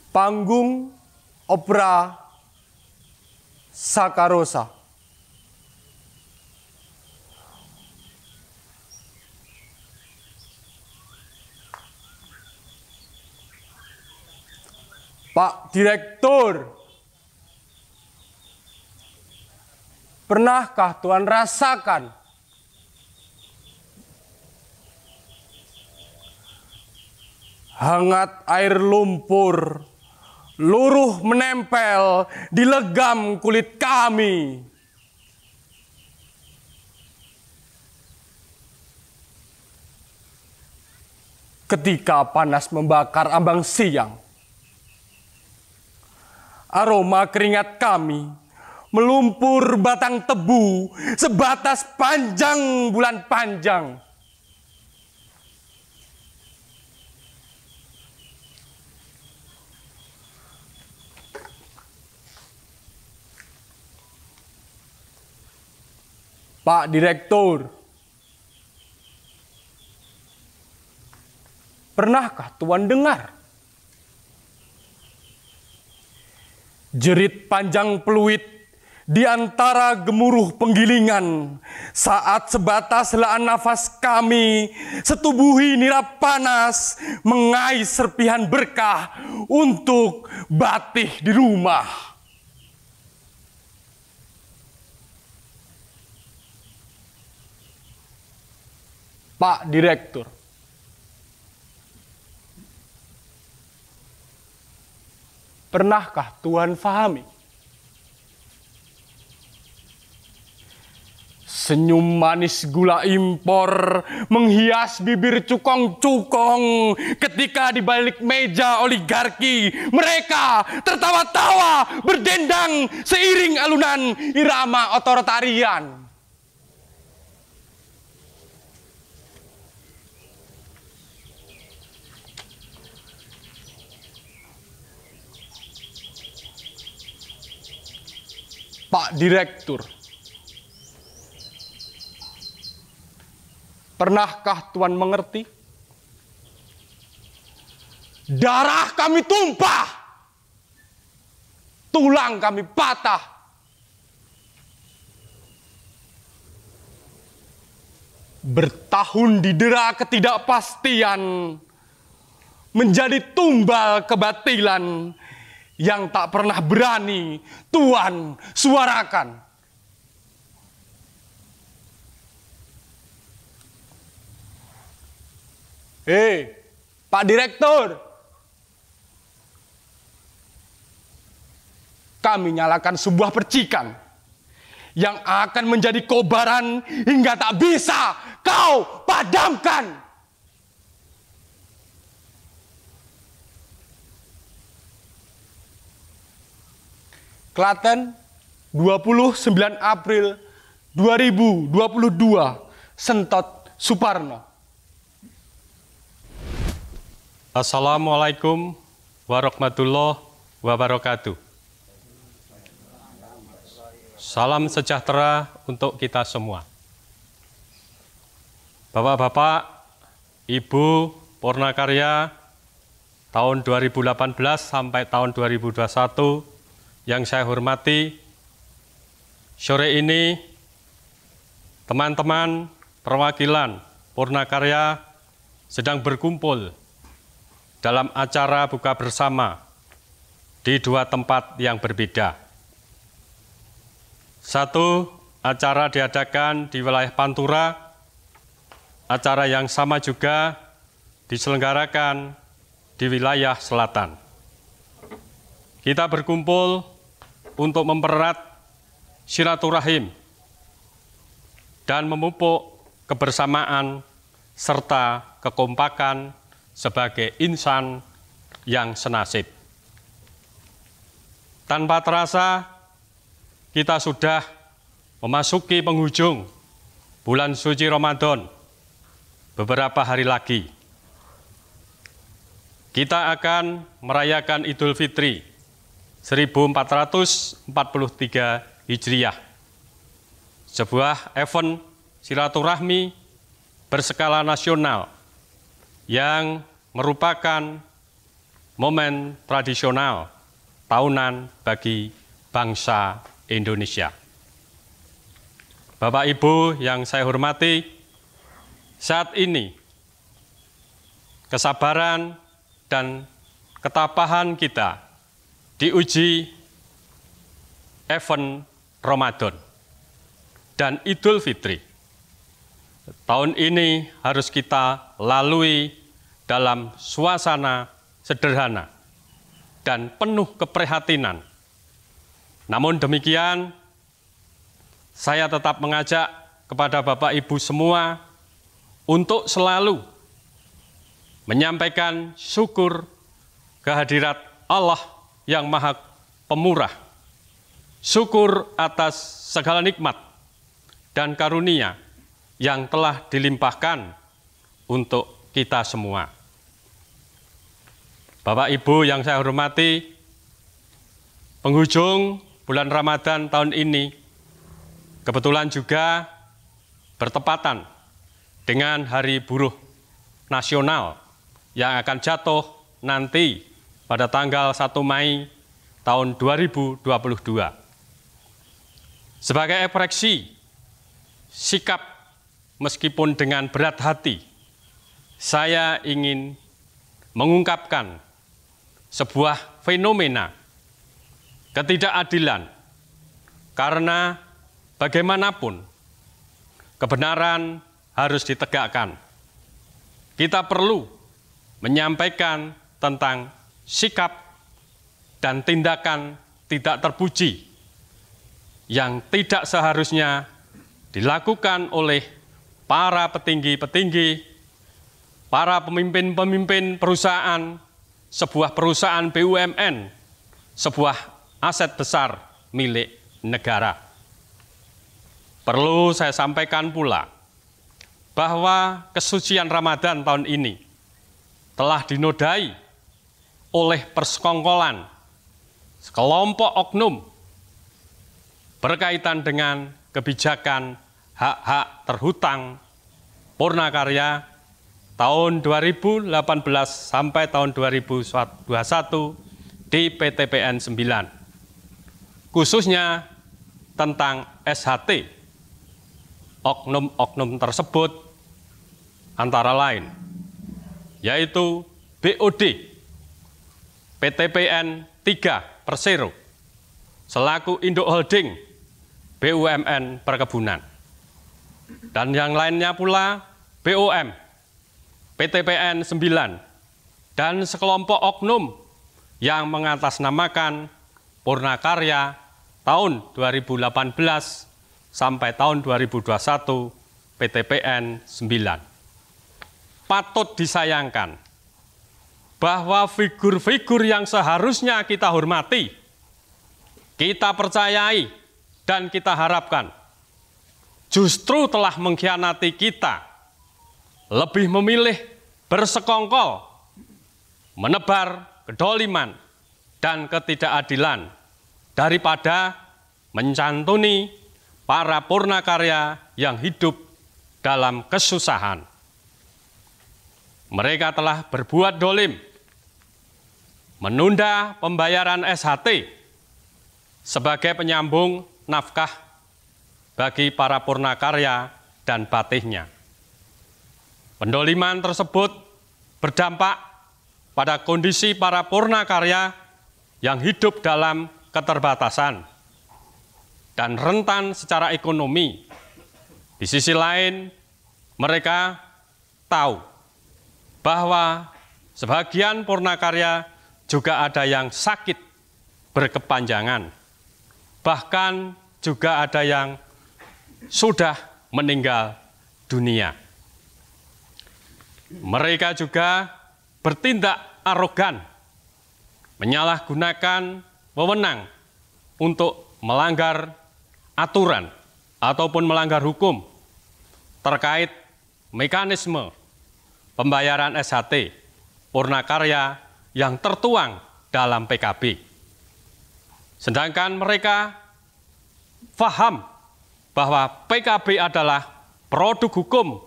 Panggung Opera Sakarosa. Pak Direktur, pernahkah Tuhan rasakan hangat air lumpur luruh menempel di legam kulit kami? Ketika panas membakar ambang siang, aroma keringat kami melumpur batang tebu sebatas panjang bulan panjang. Pak Direktur, pernahkah Tuhan dengar jerit panjang peluit di antara gemuruh penggilingan saat sebatas helaan nafas kami setubuhi nirap panas mengais serpihan berkah untuk batih di rumah? Pak Direktur, pernahkah Tuhan fahami senyum manis gula impor menghias bibir cukong-cukong ketika di balik meja oligarki mereka tertawa-tawa berdendang seiring alunan irama otoritarian? Pak Direktur, pernahkah Tuhan mengerti? Darah kami tumpah, tulang kami patah, bertahun didera ketidakpastian, menjadi tumbal kebatilan yang tak pernah berani Tuhan suarakan. Pak Direktur, kami nyalakan sebuah percikan yang akan menjadi kobaran hingga tak bisa kau padamkan. Klaten, 29 April 2022, Sentot Suparno. Assalamualaikum warahmatullahi wabarakatuh. Salam sejahtera untuk kita semua. Bapak-bapak, Ibu Purnakarya tahun 2018 sampai tahun 2021 yang saya hormati, sore ini teman-teman perwakilan Purnakarya sedang berkumpul dalam acara buka bersama di dua tempat yang berbeda. Satu, acara diadakan di wilayah Pantura, acara yang sama juga diselenggarakan di wilayah selatan. Kita berkumpul untuk mempererat silaturahim dan memupuk kebersamaan serta kekompakan sebagai insan yang senasib. Tanpa terasa, kita sudah memasuki penghujung bulan suci Ramadan beberapa hari lagi. Kita akan merayakan Idul Fitri 1443 Hijriah, sebuah event silaturahmi berskala nasional yang merupakan momen tradisional tahunan bagi bangsa Indonesia. Bapak Ibu yang saya hormati, saat ini kesabaran dan ketabahan kita diuji event Ramadan dan Idul Fitri. Tahun ini harus kita lalui dalam suasana sederhana dan penuh keprihatinan. Namun demikian, saya tetap mengajak kepada Bapak Ibu semua untuk selalu menyampaikan syukur kehadirat Allah yang Maha Pemurah, syukur atas segala nikmat dan karunia yang telah dilimpahkan untuk kita semua. Bapak Ibu yang saya hormati, penghujung bulan Ramadan tahun ini kebetulan juga bertepatan dengan Hari Buruh Nasional yang akan jatuh nanti pada tanggal 1 Mei tahun 2022. Sebagai ekspresi sikap meskipun dengan berat hati, saya ingin mengungkapkan sebuah fenomena ketidakadilan, karena bagaimanapun kebenaran harus ditegakkan. Kita perlu menyampaikan tentang sikap dan tindakan tidak terpuji yang tidak seharusnya dilakukan oleh para petinggi-petinggi, para pemimpin-pemimpin perusahaan, sebuah perusahaan BUMN, sebuah aset besar milik negara. Perlu saya sampaikan pula bahwa kesucian Ramadan tahun ini telah dinodai oleh persekongkolan sekelompok oknum berkaitan dengan kebijakan hak-hak terhutang Purnakarya tahun 2018 sampai tahun 2021 di PTPN 9, khususnya tentang SHT. Oknum-oknum tersebut antara lain yaitu BOD, PTPN 3 Persero, selaku induk holding BUMN Perkebunan. Dan yang lainnya pula BOM, PTPN 9, dan sekelompok oknum yang mengatasnamakan Purnakarya tahun 2018 sampai tahun 2021 PTPN 9. Patut disayangkan bahwa figur-figur yang seharusnya kita hormati, kita percayai, dan kita harapkan justru telah mengkhianati kita, lebih memilih bersekongkol, menebar kedoliman dan ketidakadilan daripada mencantuni para Purnakarya yang hidup dalam kesusahan. Mereka telah berbuat dolim, menunda pembayaran SHT sebagai penyambung nafkah bagi para Purnakarya dan patihnya. Pendoliman tersebut berdampak pada kondisi para Purnakarya yang hidup dalam keterbatasan dan rentan secara ekonomi. Di sisi lain, mereka tahu bahwa sebagian Purnakarya juga ada yang sakit berkepanjangan, bahkan juga ada yang sudah meninggal dunia. Mereka juga bertindak arogan, menyalahgunakan wewenang untuk melanggar aturan ataupun melanggar hukum terkait mekanisme pembayaran SHT Purnakarya yang tertuang dalam PKB. Sedangkan mereka paham bahwa PKB adalah produk hukum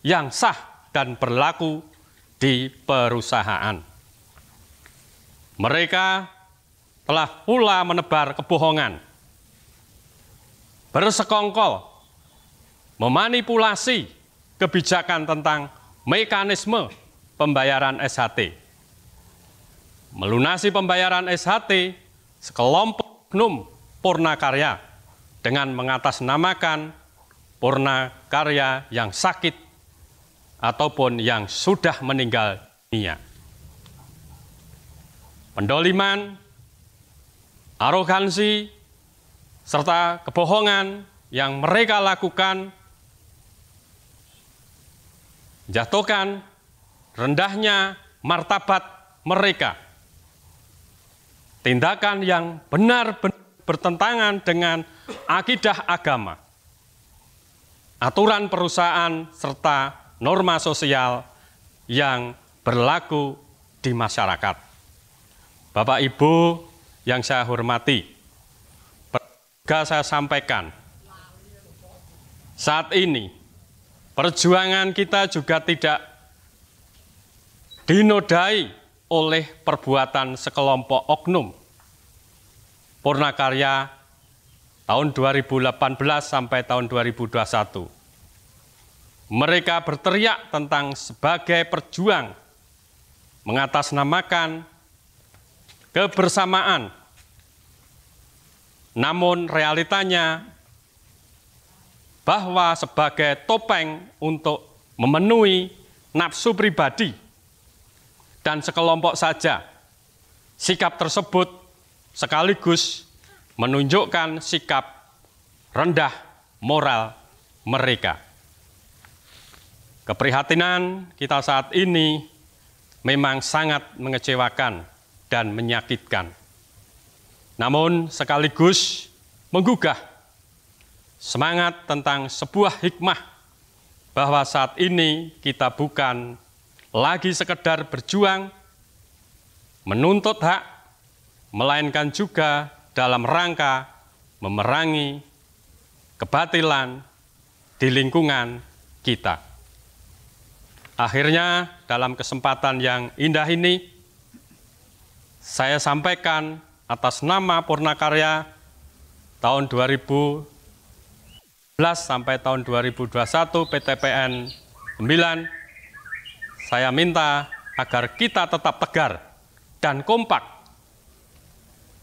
yang sah dan berlaku di perusahaan. Mereka telah pula menebar kebohongan, bersekongkol, memanipulasi kebijakan tentang mekanisme pembayaran SHT. Melunasi pembayaran SHT sekelompok oknum Purnakarya dengan mengatasnamakan Purnakarya yang sakit ataupun yang sudah meninggal dunia. Pendoliman, arogansi, serta kebohongan yang mereka lakukan menjatuhkan rendahnya martabat mereka. Tindakan yang benar-benar bertentangan dengan akidah agama, aturan perusahaan, serta norma sosial yang berlaku di masyarakat. Bapak Ibu yang saya hormati, juga saya sampaikan, saat ini perjuangan kita juga tidak dinodai oleh perbuatan sekelompok oknum Purnakarya tahun 2018 sampai tahun 2021. Mereka berteriak tentang sebagai perjuang mengatasnamakan kebersamaan. Namun realitanya bahwa sebagai topeng untuk memenuhi nafsu pribadi dan sekelompok saja, sikap tersebut sekaligus menunjukkan sikap rendah moral mereka. Keprihatinan kita saat ini memang sangat mengecewakan dan menyakitkan. Namun sekaligus menggugah semangat tentang sebuah hikmah bahwa saat ini kita bukan lagi sekedar berjuang menuntut hak, melainkan juga dalam rangka memerangi kebatilan di lingkungan kita. Akhirnya dalam kesempatan yang indah ini, saya sampaikan atas nama Purnakarya tahun 2011 sampai tahun 2021 PTPN 9, saya minta agar kita tetap tegar dan kompak.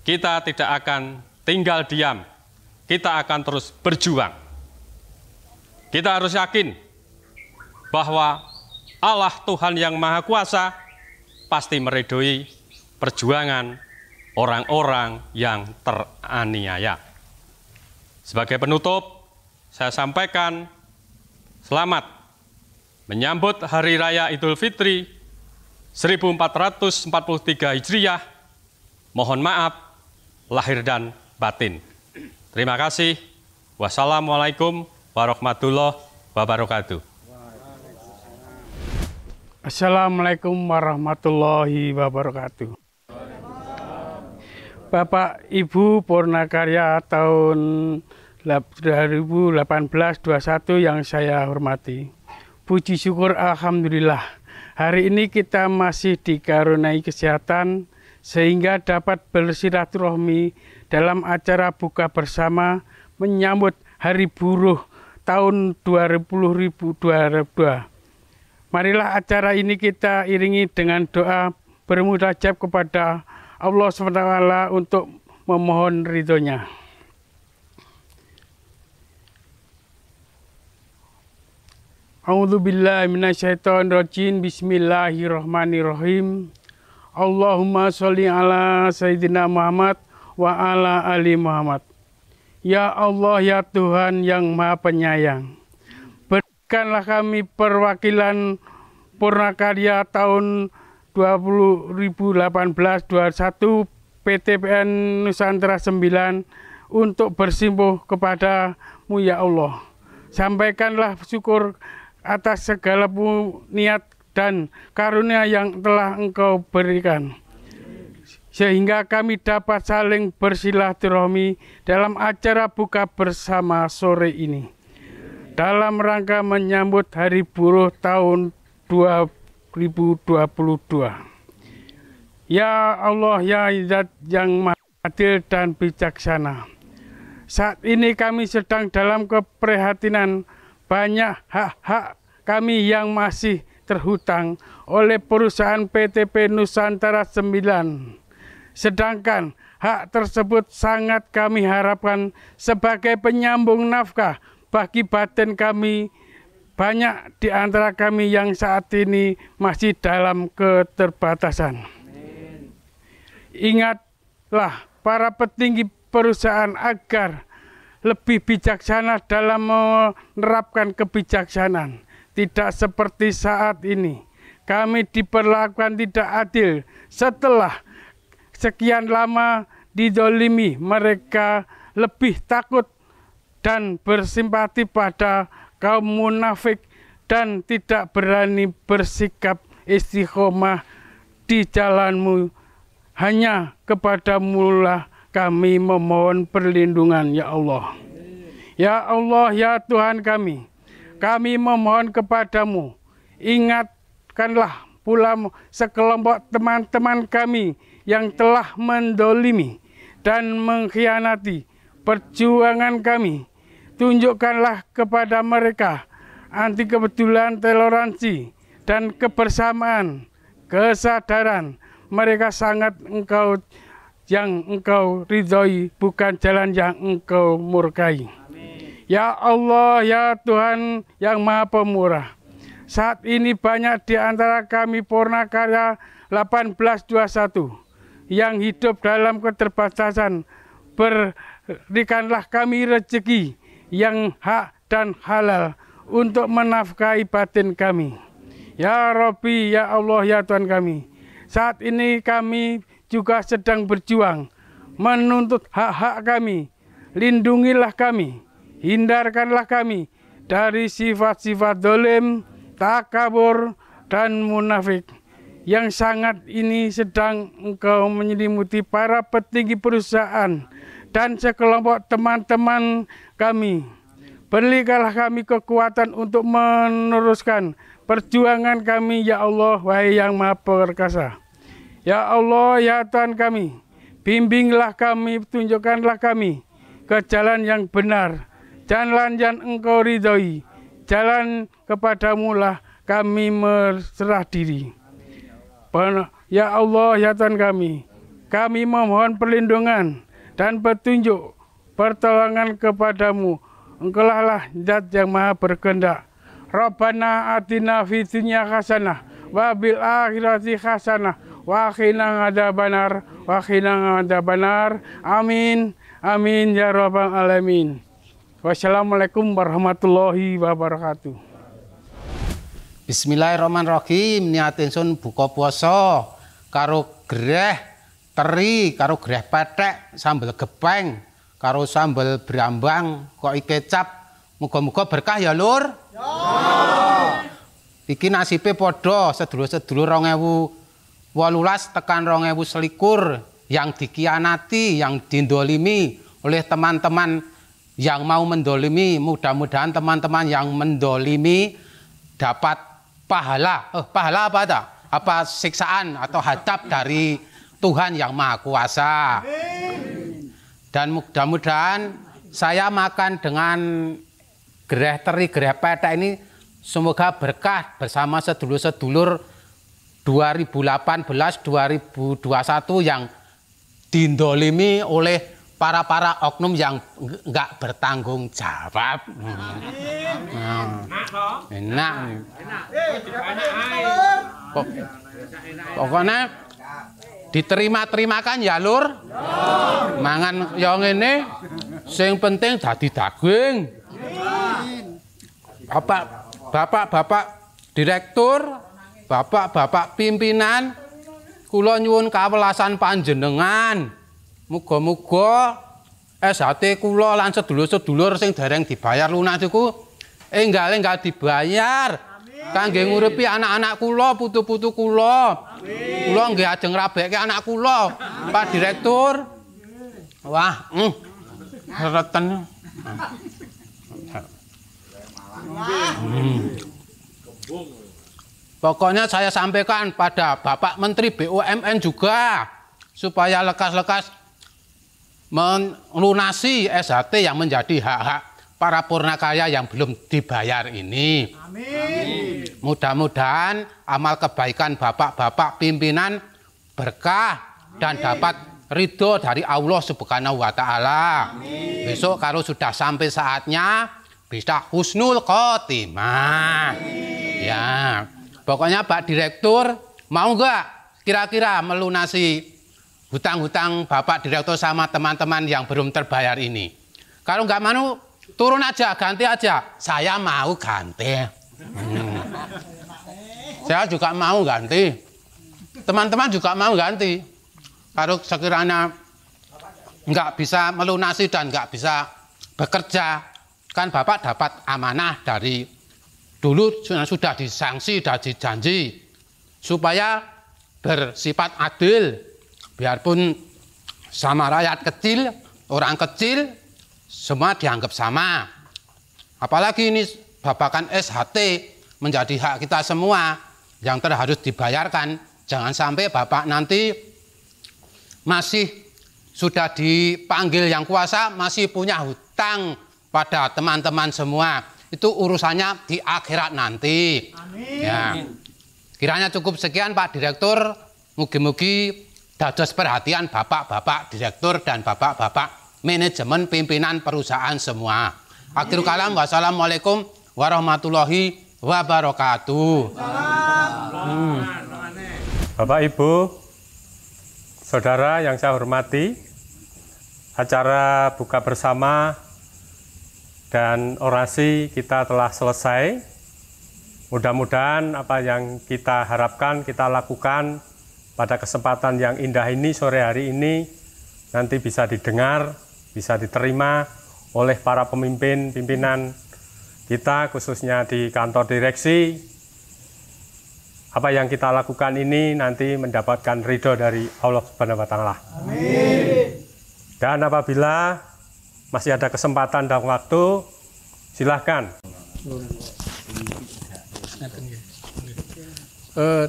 Kita tidak akan tinggal diam, kita akan terus berjuang. Kita harus yakin bahwa Allah Tuhan yang Maha Kuasa pasti meridhoi perjuangan orang-orang yang teraniaya. Sebagai penutup, saya sampaikan selamat menyambut Hari Raya Idul Fitri 1443 Hijriah. Mohon maaf lahir dan batin. Terima kasih. Wassalamualaikum warahmatullahi wabarakatuh. Assalamualaikum warahmatullahi wabarakatuh. Bapak Ibu Purnakarya tahun 2018-21 yang saya hormati. Puji syukur alhamdulillah. Hari ini kita masih dikaruniai kesehatan sehingga dapat bersilaturahmi dalam acara buka bersama menyambut Hari Buruh tahun 2022. Marilah acara ini kita iringi dengan doa bermunajat kepada Allah SWT untuk memohon ridhonya. A'udzubillahi minasyaitonirrajim. Bismillahirrahmanirrahim. Allahumma sholli ala Sayyidina Muhammad wa ala ali Muhammad. Ya Allah, ya Tuhan yang Maha Penyayang, berikanlah kami perwakilan Purnakarya tahun 2018-21 PTPN Nusantara 9 untuk bersimpuh kepadamu ya Allah. Sampaikanlah syukur atas segala niat dan karunia yang telah Engkau berikan, sehingga kami dapat saling bersilaturahmi dalam acara buka bersama sore ini dalam rangka menyambut Hari Buruh tahun 2022 Ya Allah, ya Zat yang Maha Adil dan bijaksana. Saat ini kami sedang dalam keprihatinan banyak hak-hak kami yang masih terhutang oleh perusahaan PTP Nusantara 9. Sedangkan hak tersebut sangat kami harapkan sebagai penyambung nafkah bagi batin kami. Banyak di antara kami yang saat ini masih dalam keterbatasan. Ingatlah para petinggi perusahaan agar lebih bijaksana dalam menerapkan kebijaksanaan. Tidak seperti saat ini. Kami diperlakukan tidak adil setelah sekian lama dizolimi. Mereka lebih takut dan bersimpati pada kaum munafik dan tidak berani bersikap istiqomah di jalanmu. Hanya kepadamu lah kami memohon perlindungan, ya Allah. Ya Allah, ya Tuhan kami memohon kepadamu. Ingatkanlah pula sekelompok teman-teman kami yang telah mendolimi dan mengkhianati perjuangan kami. Tunjukkanlah kepada mereka anti kebetulan, toleransi, dan kebersamaan, kesadaran. Mereka sangat engkau yang engkau ridhoi, bukan jalan yang engkau murkai. Amin. Ya Allah, ya Tuhan yang Maha Pemurah. Saat ini banyak di antara kami Purnakarya 1821 yang hidup dalam keterbatasan. Berikanlah kami rezeki yang hak dan halal untuk menafkahi batin kami. Ya Rabbi, ya Allah, ya Tuhan kami. Saat ini kami juga sedang berjuang menuntut hak-hak kami. Lindungilah kami, hindarkanlah kami dari sifat-sifat dolim, takabur, dan munafik. Yang sangat ini sedang engkau menyelimuti para petinggi perusahaan dan sekelompok teman-teman kami. Berikanlah kami kekuatan untuk meneruskan perjuangan kami, ya Allah, wahai yang Maha Perkasa. Ya Allah, ya Tuhan kami, bimbinglah kami, tunjukkanlah kami ke jalan yang benar, jalan yang engkau ridhoi, jalan kepadamu lah kami berserah diri. Ya Allah, ya Tuhan kami memohon perlindungan dan petunjuk pertolongan kepadamu. Engkaulah lah Zat yang Maha berkehendak. Rabbana atina fid dunya hasanah wa bil akhirati hasanah wa qina adzabannar wa qina adzabannar. Amin. Amin ya rabbal alamin. Wassalamualaikum warahmatullahi wabarakatuh. Bismillahirrahmanirrahim. Niat ingsun buka puasa karo greh teri, karo greh pethek, sambel gepeng, karo sambel brambang, kok kecap. Muga-muga berkah ya, Lur. Ya. Iki nasibe padha sedulur-sedulur 2018 tekan 2021 yang dikianati, yang dindolimi oleh teman-teman yang mau mendolimi. Mudah-mudahan teman-teman yang mendolimi dapat pahala. Pahala apa tak? Apa siksaan atau hadap dari Tuhan yang Maha Kuasa. Dan mudah-mudahan saya makan dengan greh teri, greh pethek ini semoga berkah bersama sedulur-sedulur 2018-2021 yang dindolimi oleh para oknum yang enggak bertanggung jawab. Enak. Pokoknya diterima-terimakan ya, Lur. Mangan yang ini sing penting dadi daging. Bapak direktur, bapak pimpinan, kula nyuwun kawelasan panjenengan. Muga-muga SHT kula lan sedulur-sedulur sing dereng dibayar lunas iku enggal dibayar. Kangge nguripi anak-anak kula, putu-putu kula. Kula nggih ajeng rabekke anak kula. Pak Direktur. Wah, reten. Pokoknya saya sampaikan pada Bapak Menteri BUMN juga supaya lekas-lekas melunasi SHT yang menjadi hak-hak para purnakaya yang belum dibayar ini. Amin. Mudah-mudahan amal kebaikan bapak-bapak pimpinan berkah dan dapat ridho dari Allah Subhanahu wa Ta'ala. Besok kalau sudah sampai saatnya bisa husnul khotimah. Ya, pokoknya Pak Direktur mau nggak kira-kira melunasi hutang-hutang Bapak Direktur sama teman-teman yang belum terbayar ini? Kalau nggak mau, turun aja, ganti aja. Saya mau ganti. Saya juga mau ganti. Teman-teman juga mau ganti. Kalau sekiranya nggak bisa melunasi dan nggak bisa bekerja, kan Bapak dapat amanah dari dulu sudah disanksi, sudah dijanji supaya bersifat adil, biarpun sama rakyat kecil, orang kecil, semua dianggap sama. Apalagi ini babakan SHT menjadi hak kita semua yang harus dibayarkan. Jangan sampai Bapak nanti masih sudah dipanggil yang kuasa, masih punya hutang pada teman-teman semua. Itu urusannya di akhirat nanti. Amin. Ya. Kiranya cukup sekian Pak Direktur. Mugi-mugi dados perhatian Bapak-bapak Direktur dan Bapak-bapak manajemen pimpinan perusahaan semua. Akhirul kalam, wassalamualaikum warahmatullahi wabarakatuh. Bapak Ibu, Saudara yang saya hormati, acara buka bersama dan orasi kita telah selesai. Mudah-mudahan apa yang kita harapkan, kita lakukan pada kesempatan yang indah ini, sore hari ini, nanti bisa didengar, bisa diterima oleh para pimpinan kita, khususnya di kantor direksi. Apa yang kita lakukan ini nanti mendapatkan ridho dari Allah Subhanahu wa Ta'ala. Amin. Dan apabila masih ada kesempatan dan waktu, silahkan.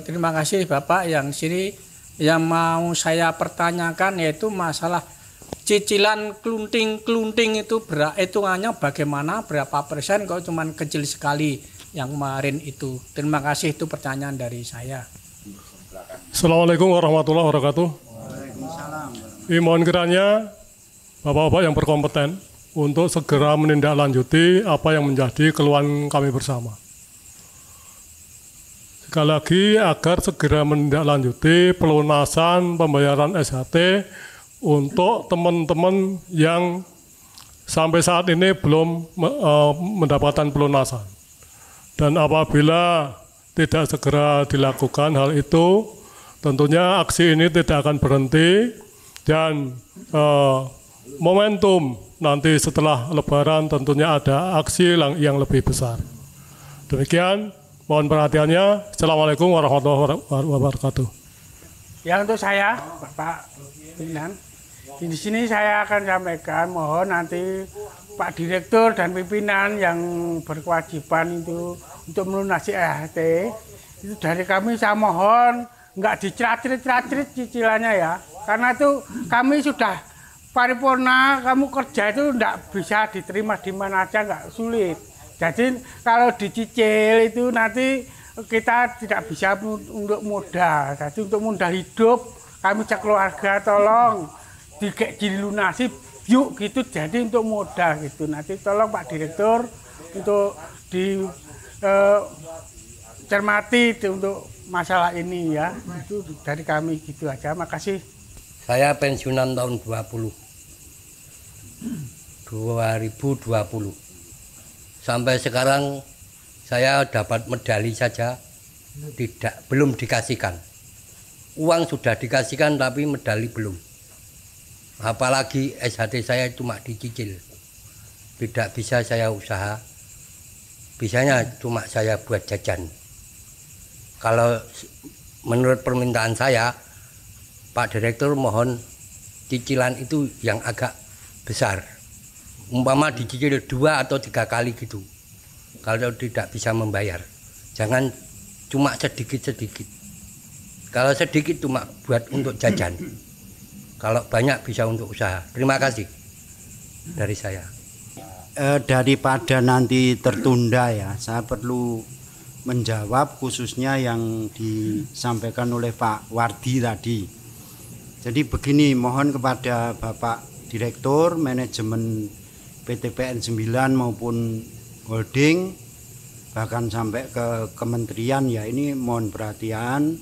Terima kasih Bapak yang sini. Yang mau saya pertanyakan yaitu masalah cicilan klunting itu hitungannya bagaimana, berapa persen, kok cuma kecil sekali yang kemarin itu. Terima kasih, itu pertanyaan dari saya. Assalamualaikum warahmatullahi wabarakatuh. Mohon kiranya Bapak-bapak yang berkompeten untuk segera menindaklanjuti apa yang menjadi keluhan kami bersama. Sekali lagi agar segera menindaklanjuti pelunasan pembayaran SHT untuk teman-teman yang sampai saat ini belum mendapatkan pelunasan. Dan apabila tidak segera dilakukan hal itu, tentunya aksi ini tidak akan berhenti dan momentum nanti setelah Lebaran tentunya ada aksi yang lebih besar. Demikian, mohon perhatiannya. Assalamualaikum warahmatullahi wabarakatuh. Ya, untuk saya, Bapak pimpinan, di sini saya akan sampaikan, mohon nanti Pak Direktur dan pimpinan yang berkewajiban itu untuk melunasi SHT, itu dari kami saya mohon nggak dicracrit cicilannya ya, karena itu kami sudah paripurna, kamu kerja itu nggak bisa diterima di mana aja, nggak sulit. Jadi kalau dicicil itu nanti kita tidak bisa untuk modal. Jadi untuk modal hidup kami cek keluarga tolong dilunasi yuk gitu, jadi untuk modal gitu. Nanti tolong Pak Direktur untuk dicermati untuk masalah ini ya. Itu dari kami gitu aja. Makasih. Saya pensiunan tahun 2020. Sampai sekarang saya dapat medali saja, belum dikasihkan. Uang sudah dikasihkan tapi medali belum. Apalagi SHT saya cuma dicicil. Tidak bisa saya usaha. Bisanya cuma saya buat jajan. Kalau menurut permintaan saya, Pak Direktur mohon cicilan itu yang agak besar. Umpama dicicil 2 atau 3 kali gitu. Kalau tidak bisa membayar, jangan cuma sedikit-sedikit. Kalau sedikit cuma buat untuk jajan. Kalau banyak bisa untuk usaha. Terima kasih dari saya. Daripada nanti tertunda ya, saya perlu menjawab khususnya yang disampaikan oleh Pak Wardi tadi. Jadi begini, mohon kepada Bapak Direktur, Manajemen PT PN 9 maupun holding, bahkan sampai ke kementerian ya, ini mohon perhatian.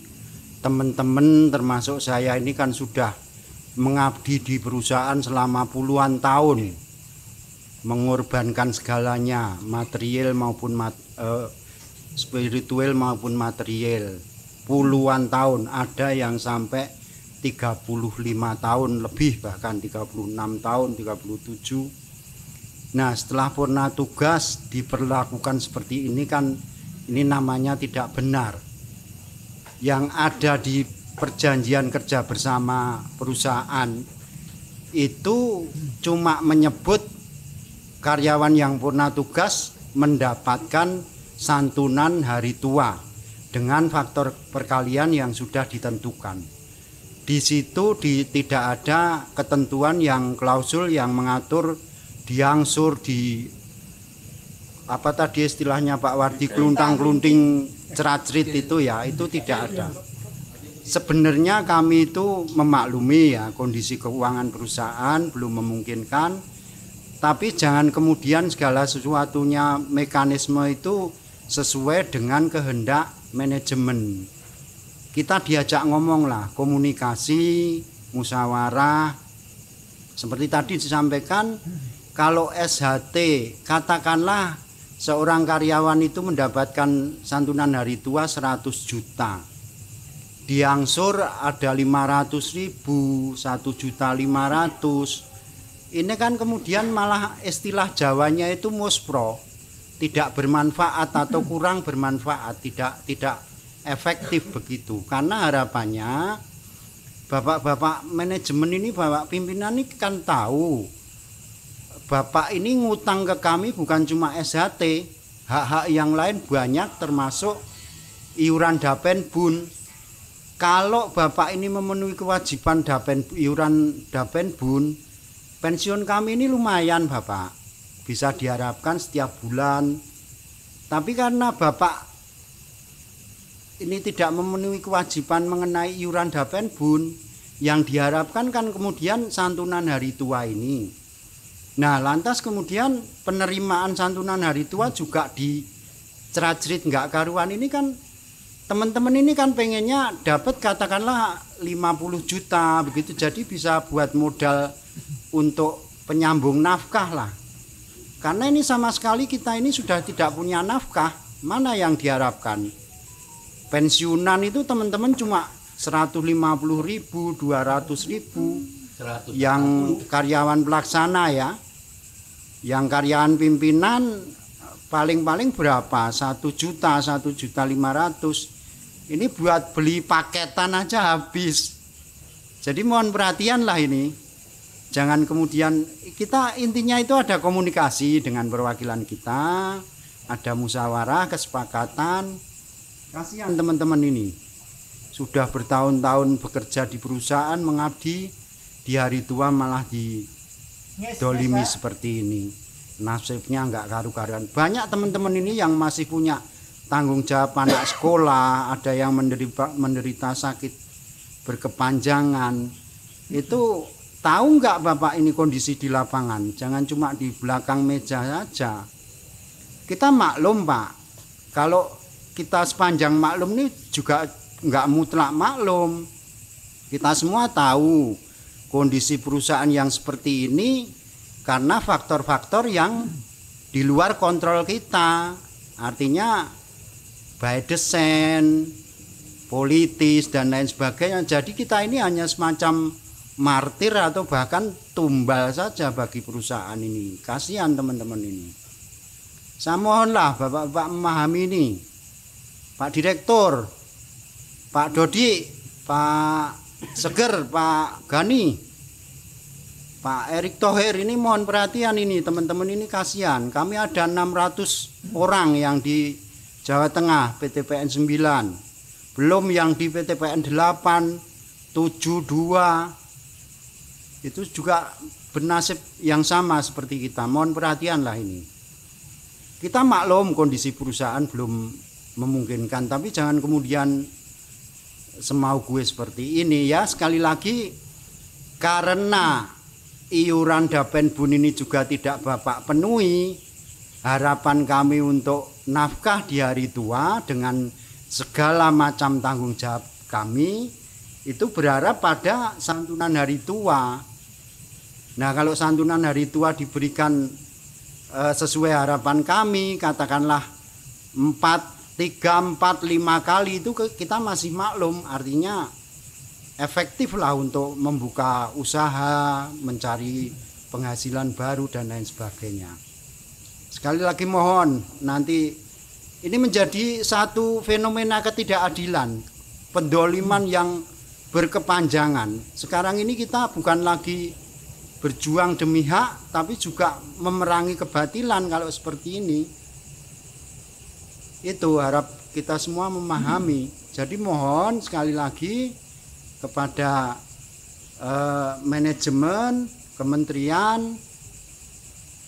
Teman-teman termasuk saya ini kan sudah mengabdi di perusahaan selama puluhan tahun, mengorbankan segalanya, material maupun spiritual maupun material, puluhan tahun, ada yang sampai 35 tahun lebih, bahkan 36 tahun, 37. Nah, setelah purna tugas diperlakukan seperti ini kan, ini namanya tidak benar. Yang ada di perjanjian kerja bersama perusahaan itu cuma menyebut karyawan yang purna tugas mendapatkan santunan hari tua dengan faktor perkalian yang sudah ditentukan. Di situ tidak ada ketentuan yang klausul yang mengatur diangsur di apa tadi istilahnya Pak Wardi, keluntang-kelunting cerat-cerit itu ya, itu tidak ada. Sebenarnya kami itu memaklumi ya kondisi keuangan perusahaan belum memungkinkan, tapi jangan kemudian segala sesuatunya mekanisme itu sesuai dengan kehendak manajemen. Kita diajak ngomong lah, komunikasi, musyawarah. Seperti tadi disampaikan, kalau SHT, katakanlah seorang karyawan itu mendapatkan santunan hari tua 100 juta. Diangsur ada 500.000, 1.500.000. Ini kan kemudian malah istilah Jawanya itu muspro, tidak bermanfaat atau kurang bermanfaat, tidak efektif begitu. Karena harapannya bapak-bapak manajemen ini, bapak pimpinan ini kan tahu bapak ini ngutang ke kami bukan cuma SHT, hak-hak yang lain banyak termasuk iuran Dapenbun. Kalau bapak ini memenuhi kewajiban iuran Dapenbun, pensiun kami ini lumayan Bapak, bisa diharapkan setiap bulan. Tapi karena Bapak ini tidak memenuhi kewajiban mengenai iuran Dapenbun, yang diharapkan kan kemudian santunan hari tua ini. Nah, lantas kemudian penerimaan santunan hari tua juga di cerat-cerit nggak karuan ini kan, teman-teman ini kan pengennya dapat katakanlah 50 juta begitu, jadi bisa buat modal untuk penyambung nafkah lah. Karena ini sama sekali kita ini sudah tidak punya nafkah, mana yang diharapkan? Pensiunan itu teman-teman cuma 150.000, 200.000. Yang karyawan pelaksana ya, yang karyawan pimpinan paling-paling berapa? 1 juta, 1.500.000. Ini buat beli paketan aja habis. Jadi mohon perhatian lah ini. Jangan kemudian kita intinya itu ada komunikasi dengan perwakilan kita, ada musyawarah, kesepakatan. Kasihan teman-teman ini. Sudah bertahun-tahun bekerja di perusahaan, mengabdi, di hari tua malah didolimi seperti ini. Nasibnya enggak karu-karuan. Banyak teman-teman ini yang masih punya tanggung jawab anak sekolah, ada yang menderita sakit berkepanjangan. Itu tahu enggak Bapak ini kondisi di lapangan? Jangan cuma di belakang meja saja. Kita maklum Pak, kalau kita sepanjang maklum ini juga enggak mutlak maklum. Kita semua tahu kondisi perusahaan yang seperti ini karena faktor-faktor yang di luar kontrol kita. Artinya by design, politis dan lain sebagainya. Jadi kita ini hanya semacam martir atau bahkan tumbal saja bagi perusahaan ini. Kasihan teman-teman ini. Saya mohonlah Bapak-bapak memahami ini. Pak Direktur, Pak Dodi, Pak Seger, Pak Gani, Pak Erick Thohir, ini mohon perhatian ini teman-teman ini kasihan. Kami ada 600 orang yang Jawa Tengah PTPN 9, belum yang di PTPN 8, 7, 2, itu juga bernasib yang sama seperti kita. Mohon perhatianlah ini. Kita maklum kondisi perusahaan belum memungkinkan, tapi jangan kemudian semau gue seperti ini ya. Sekali lagi, karena iuran Dapenbun ini juga tidak Bapak penuhi, harapan kami untuk nafkah di hari tua dengan segala macam tanggung jawab kami itu berharap pada santunan hari tua. Nah, kalau santunan hari tua diberikan sesuai harapan kami, katakanlah 3, 4, 5 kali, itu kita masih maklum. Artinya efektif lah untuk membuka usaha, mencari penghasilan baru dan lain sebagainya. Sekali lagi mohon, nanti ini menjadi satu fenomena ketidakadilan, pendoliman yang berkepanjangan. Sekarang ini kita bukan lagi berjuang demi hak, tapi juga memerangi kebatilan kalau seperti ini. Itu harap kita semua memahami. Jadi mohon sekali lagi kepada manajemen, kementerian,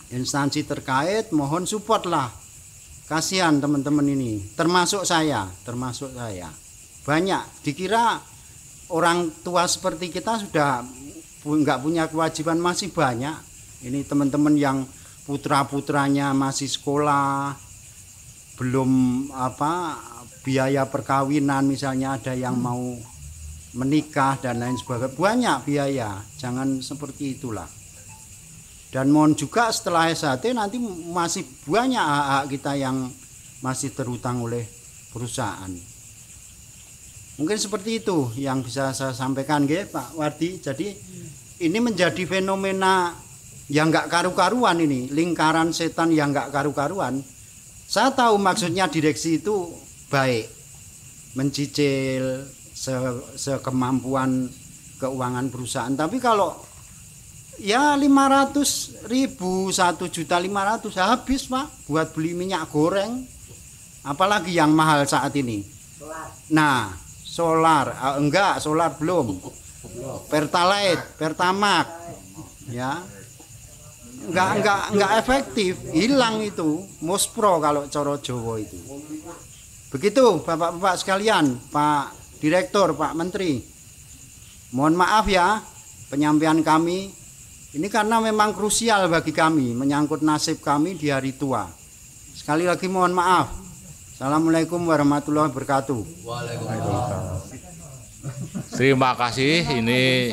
instansi terkait, mohon support lah. Kasihan teman-teman ini, termasuk saya. Banyak dikira orang tua seperti kita sudah nggak punya kewajiban, masih banyak. Ini teman-teman yang putra-putranya masih sekolah, belum biaya perkawinan, misalnya ada yang mau menikah dan lain sebagainya, banyak biaya. Jangan seperti itulah. Dan mohon juga setelah S1 nanti masih banyak hak-hak kita yang masih terutang oleh perusahaan. Mungkin seperti itu yang bisa saya sampaikan, nggih, Pak Wardi. Jadi ini menjadi fenomena yang nggak karu-karuan, ini lingkaran setan yang nggak karu-karuan. Saya tahu maksudnya direksi itu baik, mencicil sekemampuan keuangan perusahaan. Tapi kalau ya 500.000, 1.500.000 habis, Pak, buat beli minyak goreng. Apalagi yang mahal saat ini. Nah, solar, solar belum. Pertalite, Pertamax, ya, enggak efektif, hilang itu, muspro kalau coro Jawa itu. Begitu Bapak-bapak sekalian, Pak Direktur, Pak Menteri, mohon maaf ya penyampaian kami ini karena memang krusial bagi kami, menyangkut nasib kami di hari tua. Sekali lagi mohon maaf. Assalamualaikum warahmatullahi wabarakatuh. Waalaikumsalam. Terima kasih. Ini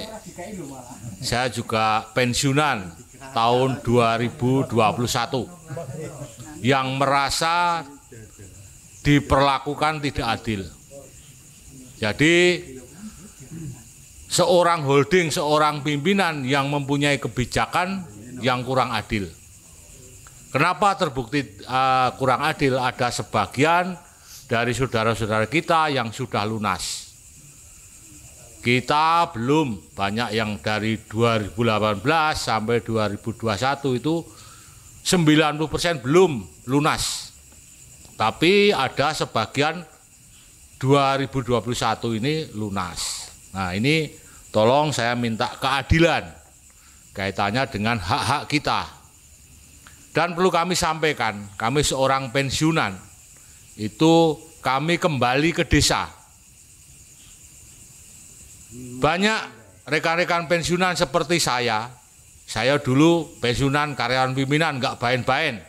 saya juga pensiunan tahun 2021 yang merasa diperlakukan tidak adil. Jadi seorang holding, seorang pimpinan yang mempunyai kebijakan yang kurang adil. Kenapa terbukti kurang adil? Ada sebagian dari saudara-saudara kita yang sudah lunas. Kita belum, banyak yang dari 2018 sampai 2021 itu 90% belum lunas. Tapi ada sebagian 2021 ini lunas. Nah, ini tolong saya minta keadilan kaitannya dengan hak-hak kita. Dan perlu kami sampaikan, kami seorang pensiunan, itu kami kembali ke desa. Banyak rekan-rekan pensiunan seperti saya dulu pensiunan karyawan pimpinan nggak bain-bain.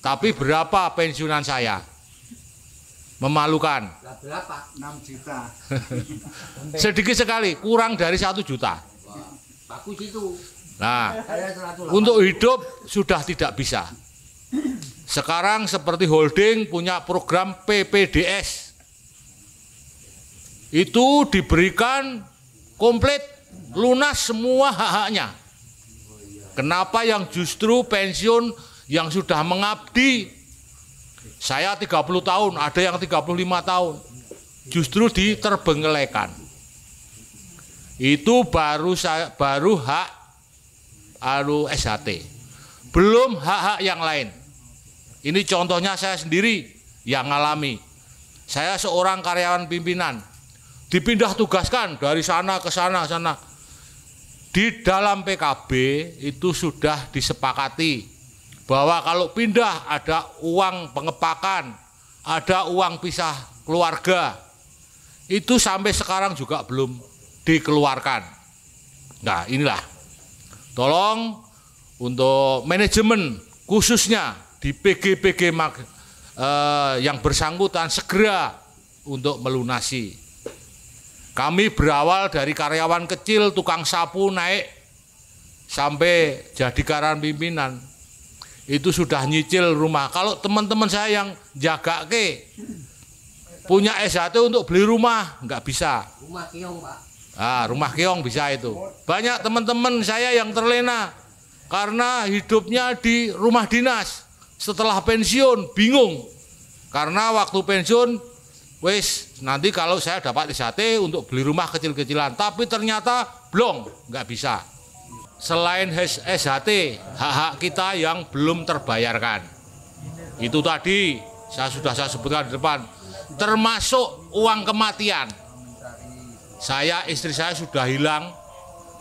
Tapi berapa pensiunan saya? Memalukan. Berapa? 6 juta. Sedikit sekali, kurang dari 1 juta. Bagus itu. Nah, untuk hidup sudah tidak bisa. Sekarang seperti holding punya program PPDS. Itu diberikan komplit, lunas semua hak-haknya. Kenapa yang justru pensiun yang sudah mengabdi, saya 30 tahun, ada yang 35 tahun, justru diterbengkelaikan. Itu baru hak SHT, belum hak-hak yang lain. Ini contohnya saya sendiri yang ngalami. Saya seorang karyawan pimpinan, dipindah tugaskan dari sana ke sana. Di dalam PKB itu sudah disepakati bahwa kalau pindah ada uang pengepakan, ada uang pisah keluarga. Itu sampai sekarang juga belum dikeluarkan. Nah, inilah. Tolong untuk manajemen khususnya di PG-PG yang bersangkutan segera untuk melunasi. Kami berawal dari karyawan kecil, tukang sapu naik sampai jadi karyawan pimpinan. Itu sudah nyicil rumah. Kalau teman-teman saya yang jaga punya SHT untuk beli rumah, nggak bisa. Rumah kiong, Pak. Rumah kiong bisa itu. Banyak teman-teman saya yang terlena karena hidupnya di rumah dinas. Setelah pensiun bingung karena waktu pensiun nanti kalau saya dapat SHT untuk beli rumah kecil-kecilan, tapi ternyata belum, nggak bisa. Selain SHT, hak-hak kita yang belum terbayarkan. Itu tadi saya sebutkan di depan, termasuk uang kematian. Istri saya sudah hilang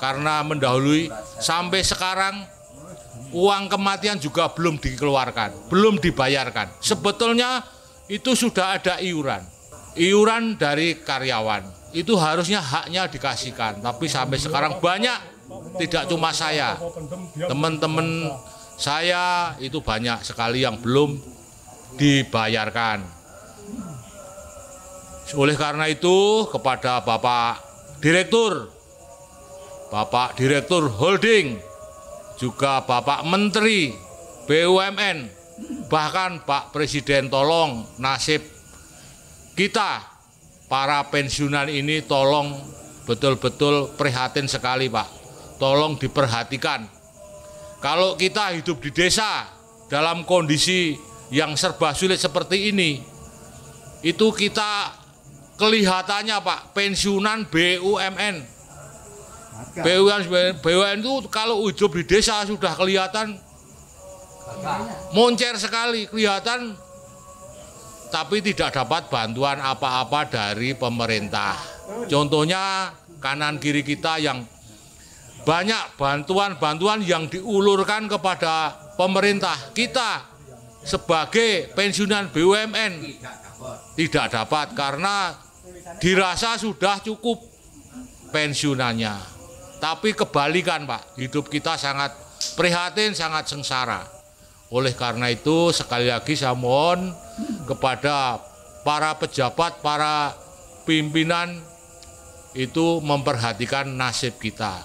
karena mendahului, sampai sekarang uang kematian juga belum dikeluarkan, belum dibayarkan. Sebetulnya itu sudah ada iuran dari karyawan. Itu harusnya haknya dikasihkan, tapi sampai sekarang banyak, tidak cuma saya, teman-teman saya itu banyak sekali yang belum dibayarkan. Oleh karena itu kepada Bapak Direktur Holding, juga Bapak Menteri BUMN, bahkan Pak Presiden, tolong nasib kita para pensiunan ini tolong betul-betul prihatin sekali, Pak. Tolong diperhatikan. Kalau kita hidup di desa dalam kondisi yang serba sulit seperti ini, itu kita kelihatannya, Pak, pensiunan BUMN. BUMN itu kalau hidup di desa sudah kelihatan moncer sekali, kelihatan, tapi tidak dapat bantuan apa-apa dari pemerintah. Contohnya kanan kiri kita yang banyak bantuan-bantuan yang diulurkan kepada pemerintah. Kita sebagai pensiunan BUMN tidak dapat karena dirasa sudah cukup pensiunannya. Tapi kebalikan, Pak, hidup kita sangat prihatin, sangat sengsara. Oleh karena itu sekali lagi saya mohon kepada para pejabat, para pimpinan itu memperhatikan nasib kita.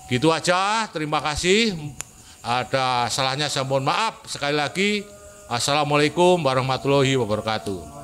Gitu aja, terima kasih. Ada salahnya saya mohon maaf. Sekali lagi, Assalamualaikum warahmatullahi wabarakatuh.